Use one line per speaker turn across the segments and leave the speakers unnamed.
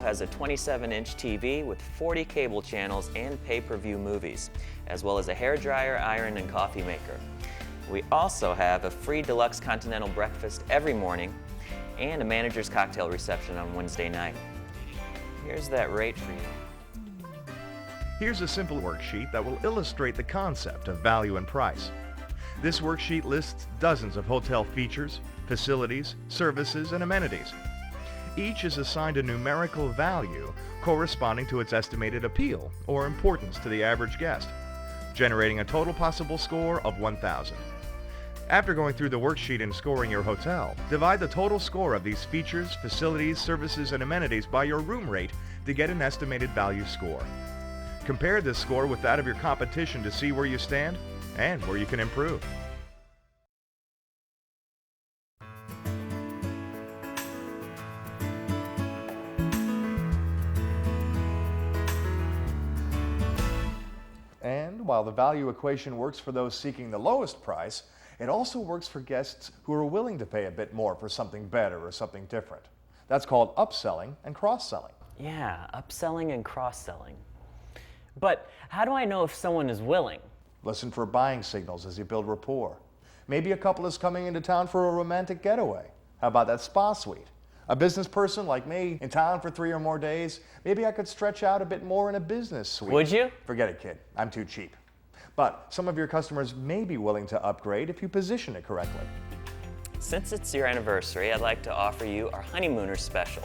has a 27-inch TV with 40 cable channels and pay-per-view movies, as well as a hairdryer, iron, and coffee maker. We also have a free deluxe continental breakfast every morning and a manager's cocktail reception on Wednesday night. Here's that rate for you.
Here's a simple worksheet that will illustrate the concept of value and price. This worksheet lists dozens of hotel features, facilities, services, and amenities. Each is assigned a numerical value corresponding to its estimated appeal or importance to the average guest, generating a total possible score of 1,000. After going through the worksheet and scoring your hotel, divide the total score of these features, facilities, services, and amenities by your room rate to get an estimated value score. Compare this score with that of your competition to see where you stand and where you can improve. And while the value equation works for those seeking the lowest price, it also works for guests who are willing to pay a bit more for something better or something different. That's called upselling and cross-selling.
Yeah, upselling and cross-selling. But how do I know if someone is willing?
Listen for buying signals as you build rapport. Maybe a couple is coming into town for a romantic getaway. How about that spa suite? A business person like me in town for 3 or more days, maybe I could stretch out a bit more in a business suite.
Would you?
Forget it, kid. I'm too cheap. But some of your customers may be willing to upgrade if you position it correctly.
Since it's your anniversary, I'd like to offer you our Honeymooner Special,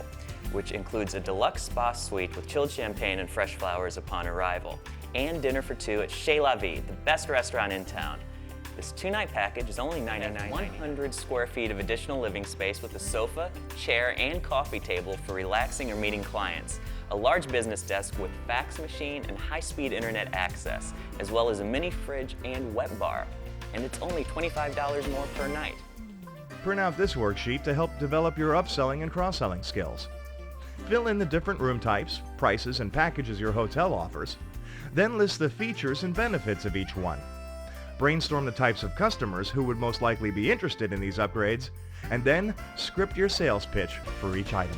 which includes a deluxe spa suite with chilled champagne and fresh flowers upon arrival, and dinner for two at Chez La Vie, the best restaurant in town. This 2-night package is only $99.99. 100 square feet of additional living space with a sofa, chair, and coffee table for relaxing or meeting clients, a large business desk with fax machine and high-speed internet access, as well as a mini fridge and wet bar. And it's only $25 more per night.
Print out this worksheet to help develop your upselling and cross-selling skills. Fill in the different room types, prices, and packages your hotel offers. Then list the features and benefits of each one. Brainstorm the types of customers who would most likely be interested in these upgrades, and then script your sales pitch for each item.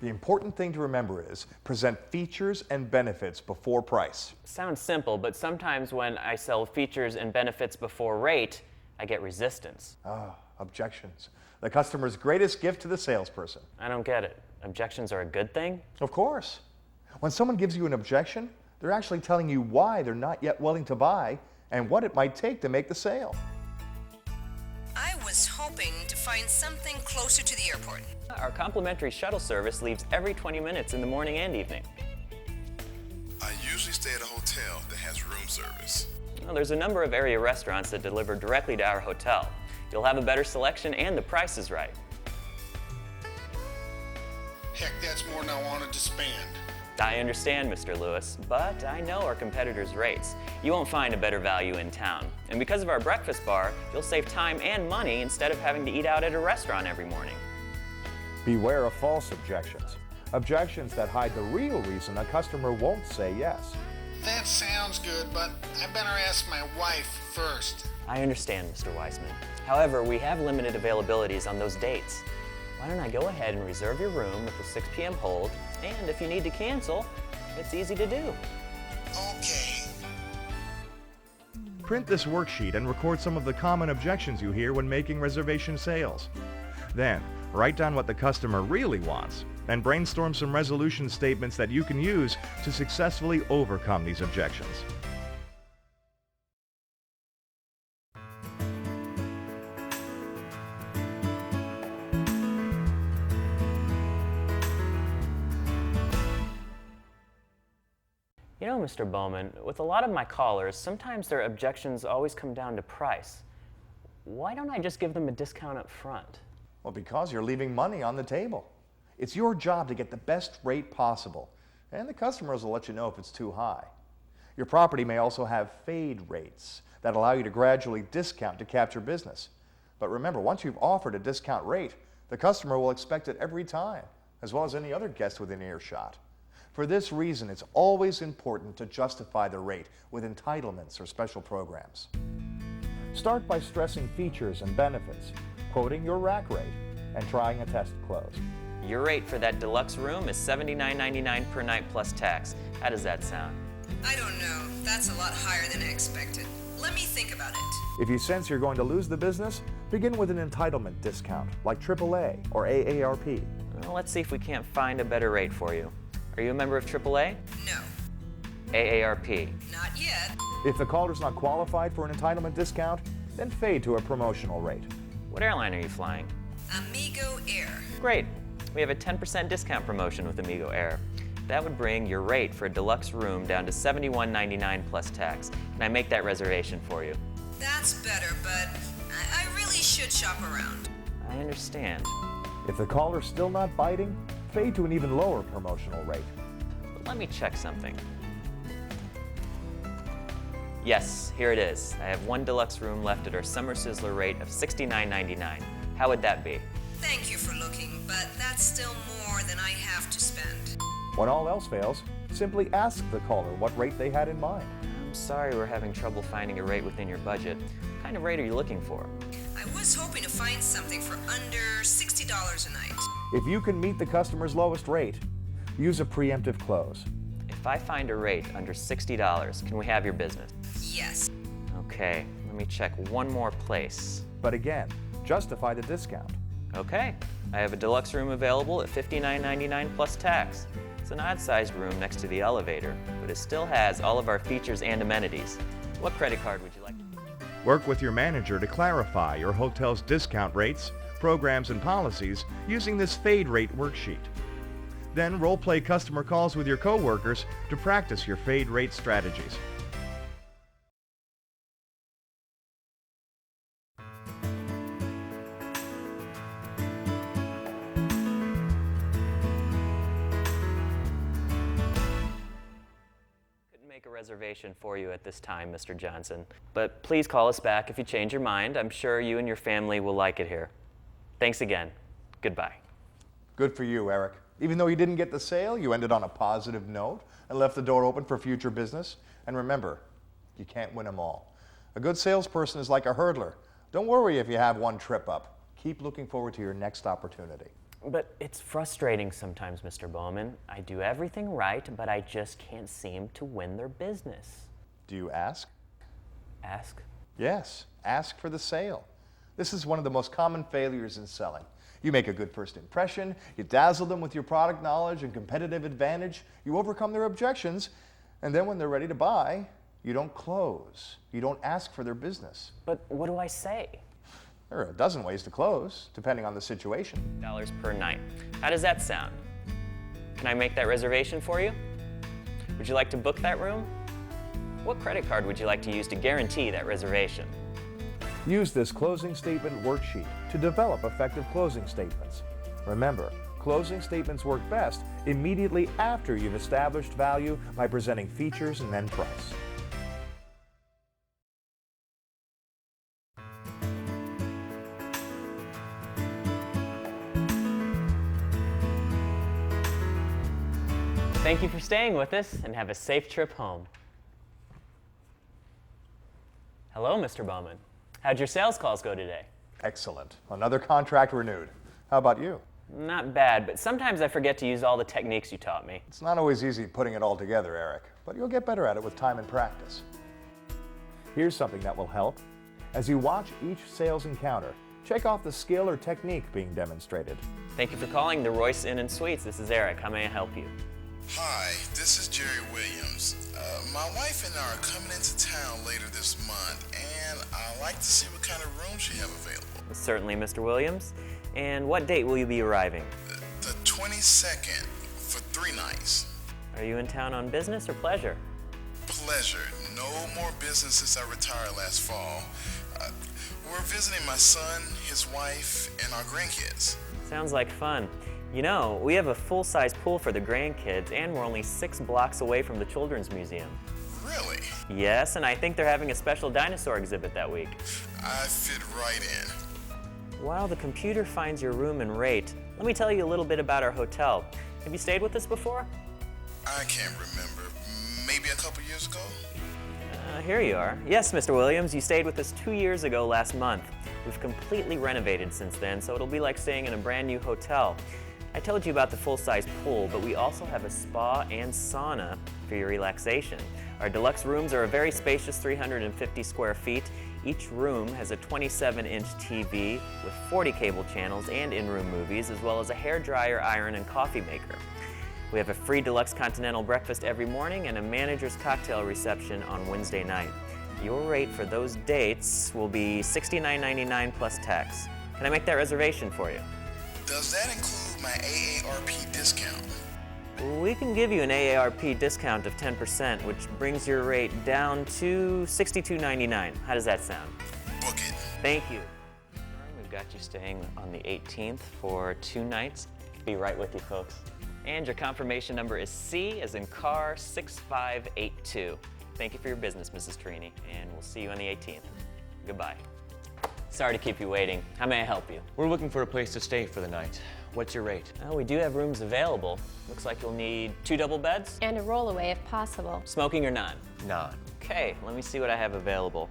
The important thing to remember is present features and benefits before price.
Sounds simple, but sometimes when I sell features and benefits before rate, I get resistance.
Objections. The customer's greatest gift to the salesperson.
I don't get it. Objections are a good thing?
Of course. When someone gives you an objection, they're actually telling you why they're not yet willing to buy and what it might take to make the sale.
I was hoping to find something closer to the airport.
Our complimentary shuttle service leaves every 20 minutes in the morning and evening.
I usually stay at a hotel that has room service.
Well, there's a number of area restaurants that deliver directly to our hotel. You'll have a better selection and the price is right.
Heck, that's more than I wanted to spend.
I understand, Mr. Lewis, but I know our competitors' rates. You won't find a better value in town. And because of our breakfast bar, you'll save time and money instead of having to eat out at a restaurant every morning.
Beware of false objections. Objections that hide the real reason a customer won't say yes.
That sounds good, but I better ask my wife first.
I understand, Mr. Weissman. However, we have limited availabilities on those dates. Why don't I go ahead and reserve your room with the 6 p.m. hold, and if you need to cancel, it's easy to do.
Okay.
Print this worksheet and record some of the common objections you hear when making reservation sales. Then, write down what the customer really wants and brainstorm some resolution statements that you can use to successfully overcome these objections.
You know, Mr. Bowman, with a lot of my callers, sometimes their objections always come down to price. Why don't I just give them a discount up front?
Well, because you're leaving money on the table. It's your job to get the best rate possible, and the customers will let you know if it's too high. Your property may also have fade rates that allow you to gradually discount to capture business. But remember, once you've offered a discount rate, the customer will expect it every time, as well as any other guest within earshot.
For this reason, it's always important to justify the rate with entitlements or special programs. Start by stressing features and benefits, quoting your rack rate, and trying a test close.
Your rate for that deluxe room is $79.99 per night plus tax. How does that sound?
I don't know. That's a lot higher than I expected. Let me think about it.
If you sense you're going to lose the business, begin with an entitlement discount like AAA or AARP.
Well, let's see if we can't find a better rate for you. Are you a member of AAA?
No,
AARP?
not yet.
If the caller's not qualified for an entitlement discount, then fade to a promotional rate.
What airline are you flying?
Amigo Air.
Great. We have a 10% discount promotion with Amigo Air. That would bring your rate for a deluxe room down to $71.99 plus tax. Can I make that reservation for you?
That's better, but I really should shop around.
I understand.
If the caller's still not biting, fade to an even lower promotional rate.
But let me check something. Yes, here it is. I have one deluxe room left at our Summer Sizzler rate of $69.99. How would that be?
Thank you for looking, but that's still more than I have to spend.
When all else fails, simply ask the caller what rate they had in mind.
I'm sorry we're having trouble finding a rate within your budget. What kind of rate are you looking for?
I was hoping to find something for under $60 a night.
If you can meet the customer's lowest rate, use a preemptive close.
If I find a rate under $60, can we have your business?
Yes.
Okay, let me check one more place.
But again, justify the discount.
Okay, I have a deluxe room available at $59.99 plus tax. It's an odd-sized room next to the elevator, but it still has all of our features and amenities. What credit card would you like?
Work with your manager to clarify your hotel's discount rates, programs, and policies using this Fade Rate worksheet. Then role-play customer calls with your coworkers to practice your Fade Rate strategies.
Make a reservation for you at this time, Mr. Johnson. But please call us back if you change your mind. I'm sure you and your family will like it here. Thanks again. Goodbye.
Good for you, Eric. Even though you didn't get the sale, you ended on a positive note and left the door open for future business. And remember, you can't win them all. A good salesperson is like a hurdler. Don't worry if you have one trip up. Keep looking forward to your next opportunity.
But it's frustrating sometimes, Mr. Bowman. I do everything right, but I just can't seem to win their business.
Do you ask?
Ask?
Yes, ask for the sale. This is one of the most common failures in selling. You make a good first impression, you dazzle them with your product knowledge and competitive advantage, you overcome their objections, and then when they're ready to buy, you don't close. You don't ask for their business.
But what do I say?
There are a dozen ways to close, depending on the situation.
$1 per night. How does that sound? Can I make that reservation for you? Would you like to book that room? What credit card would you like to use to guarantee that reservation?
Use this closing statement worksheet to develop effective closing statements. Remember, closing statements work best immediately after you've established value by presenting features and then price.
Thank you for staying with us, and have a safe trip home. Hello, Mr. Bowman. How'd your sales calls go today?
Excellent. Another contract renewed. How about you?
Not bad, but sometimes I forget to use all the techniques you taught me.
It's not always easy putting it all together, Eric, but you'll get better at it with time and practice. Here's something that will help. As you watch each sales encounter, check off the skill or technique being demonstrated.
Thank you for calling the Royce Inn & Suites. This is Eric. How may I help you?
Hi, this is Jerry Williams. My wife and I are coming into town later this month, and I'd like to see what kind of rooms you have available.
Certainly, Mr. Williams. And what date will you be arriving?
The 22nd for 3 nights.
Are you in town on business or pleasure?
Pleasure. No more business since I retired last fall. We're visiting my son, his wife, and our grandkids.
Sounds like fun. You know, we have a full-size pool for the grandkids, and we're only 6 blocks away from the Children's Museum.
Really?
Yes, and I think they're having a special dinosaur exhibit that week.
I fit right in.
While the computer finds your room and rate, let me tell you a little bit about our hotel. Have you stayed with us before?
I can't remember. Maybe a couple years ago?
Here you are. Yes, Mr. Williams, you stayed with us 2 years ago last month. We've completely renovated since then, so it'll be like staying in a brand new hotel. I told you about the full-size pool, but we also have a spa and sauna for your relaxation. Our deluxe rooms are a very spacious 350 square feet. Each room has a 27-inch TV with 40 cable channels and in-room movies, as well as a hairdryer, iron, and coffee maker. We have a free deluxe continental breakfast every morning and a manager's cocktail reception on Wednesday night. Your rate for those dates will be $69.99 plus tax. Can I make that reservation for you?
Does that include my AARP discount?
We can give you an AARP discount of 10%, which brings your rate down to $62.99. How does that sound?
Book it.
Thank you. We've got you staying on the 18th for 2 nights. Be right with you, folks. And your confirmation number is C as in car 6582. Thank you for your business, Mrs. Trini, and we'll see you on the 18th. Goodbye. Sorry to keep you waiting. How may I help you?
We're looking for a place to stay for the night. What's your rate?
Oh, we do have rooms available. Looks like you'll need 2 double beds.
And a rollaway if possible.
Smoking or non?
Non.
Okay, let me see what I have available.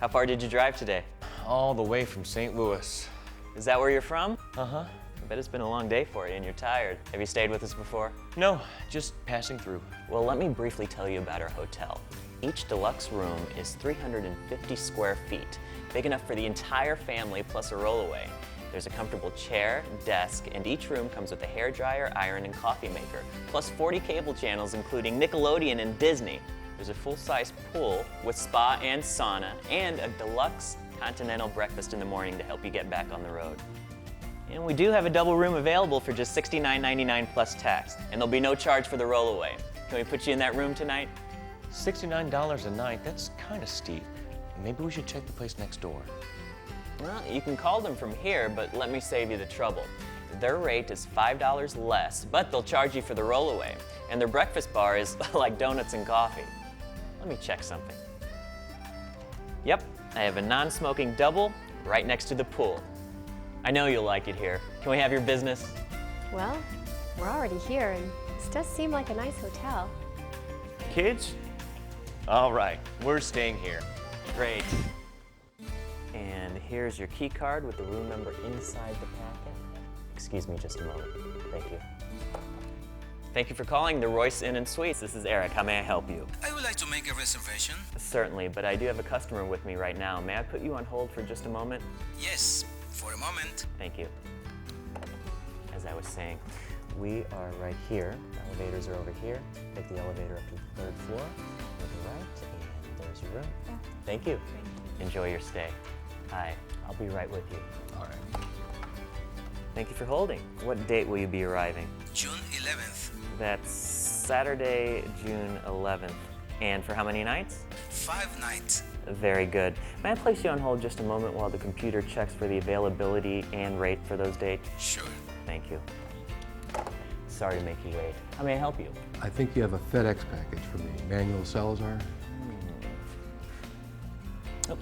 How far did you drive today?
All the way from St. Louis.
Is that where you're from?
Uh-huh.
I bet it's been a long day for you and you're tired. Have you stayed with us before?
No, just passing through.
Well, let me briefly tell you about our hotel. Each deluxe room is 350 square feet, big enough for the entire family plus a rollaway. There's a comfortable chair, desk, and each room comes with a hairdryer, iron, and coffee maker, plus 40 cable channels including Nickelodeon and Disney. There's a full-size pool with spa and sauna, and a deluxe continental breakfast in the morning to help you get back on the road. And we do have a double room available for just $69.99 plus tax, and there'll be no charge for the rollaway. Can we put you in that room tonight?
$69 a night, that's kind of steep. Maybe we should check the place next door.
Well, you can call them from here, but let me save you the trouble. Their rate is $5 less, but they'll charge you for the rollaway. And their breakfast bar is like donuts and coffee. Let me check something. Yep, I have a non-smoking double right next to the pool. I know you'll like it here. Can we have your business?
Well, we're already here, and this does seem like a nice hotel.
Kids? All right, we're staying here.
Great. And here's your key card with the room number inside the packet. Excuse me just a moment. Thank you. Thank you for calling the Royce Inn & Suites. This is Eric. How may I help you?
I would like to make a reservation.
Certainly, but I do have a customer with me right now. May I put you on hold for just a moment?
Yes, for a moment.
Thank you. As I was saying, we are right here. The elevators are over here. Take the elevator up to the 3rd floor. Look right, and there's your room. Thank you. Enjoy your stay. Hi, I'll be right with you.
All right.
Thank you for holding. What date will you be arriving?
June 11th.
That's Saturday, June 11th. And for how many nights?
5 nights.
Very good. May I place you on hold just a moment while the computer checks for the availability and rate for those dates?
Sure.
Thank you. Sorry to make you wait. How may I help you?
I think you have a FedEx package from me, Manuel Salazar.
Oh.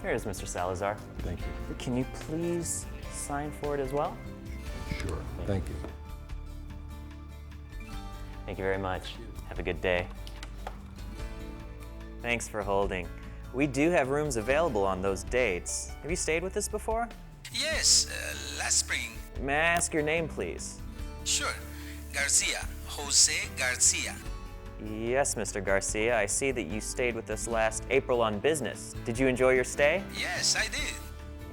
Here it is, Mr. Salazar.
Thank you.
Can you please sign for it as well?
Sure. Thank you.
Thank you very much. Have a good day. Thanks for holding. We do have rooms available on those dates. Have you stayed with us before?
Yes, last spring.
May I ask your name, please?
Sure. Garcia. Jose Garcia.
Yes, Mr. Garcia. I see that you stayed with us last April on business. Did you enjoy your stay?
Yes, I did.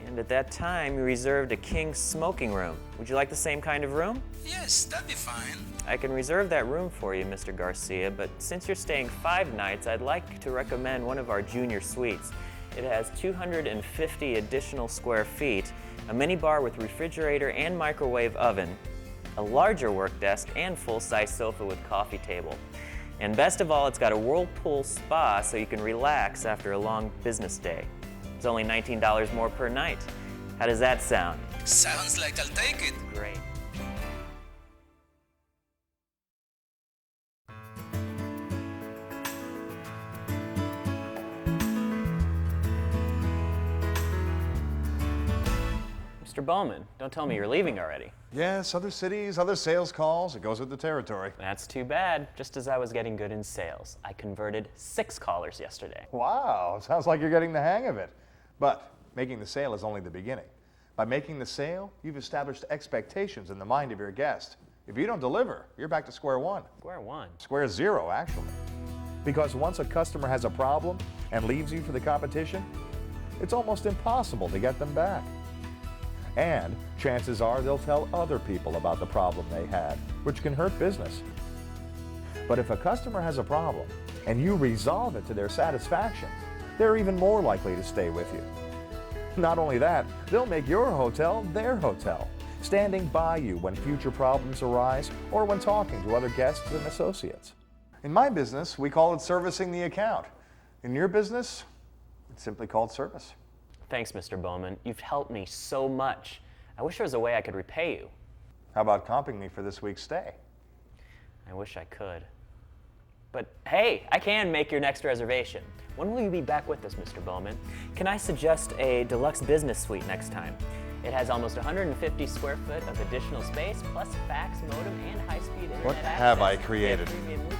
And at that time, you reserved a king smoking room. Would you like the same kind of room?
Yes, that'd be fine.
I can reserve that room for you, Mr. Garcia, but since you're staying 5 nights, I'd like to recommend one of our junior suites. It has 250 additional square feet, a mini bar with refrigerator and microwave oven, a larger work desk, and full-size sofa with coffee table. And best of all, it's got a whirlpool spa so you can relax after a long business day. It's only $19 more per night. How does that sound?
Sounds like I'll take it.
Great. Mr. Bowman, don't tell me you're leaving already.
Yes, other cities, other sales calls. It goes with the territory.
That's too bad. Just as I was getting good in sales, I converted 6 callers yesterday.
Wow, sounds like you're getting the hang of it. But making the sale is only the beginning. By making the sale, you've established expectations in the mind of your guest. If you don't deliver, you're back to square one.
Square one.
Square zero, actually. Because once a customer has a problem and leaves you for the competition, it's almost impossible to get them back. And chances are they'll tell other people about the problem they had, which can hurt business. But if a customer has a problem and you resolve it to their satisfaction, they're even more likely to stay with you. Not only that, they'll make your hotel their hotel, standing by you when future problems arise or when talking to other guests and associates. In my business, we call it servicing the account. In your business, it's simply called service.
Thanks, Mr. Bowman. You've helped me so much. I wish there was a way I could repay you.
How about comping me for this week's stay?
I wish I could. But hey, I can make your next reservation. When will you be back with us, Mr. Bowman? Can I suggest a deluxe business suite next time? It has almost 150 square foot of additional space, plus fax, modem, and high-speed internet
What
access.
have I created?
And premium movie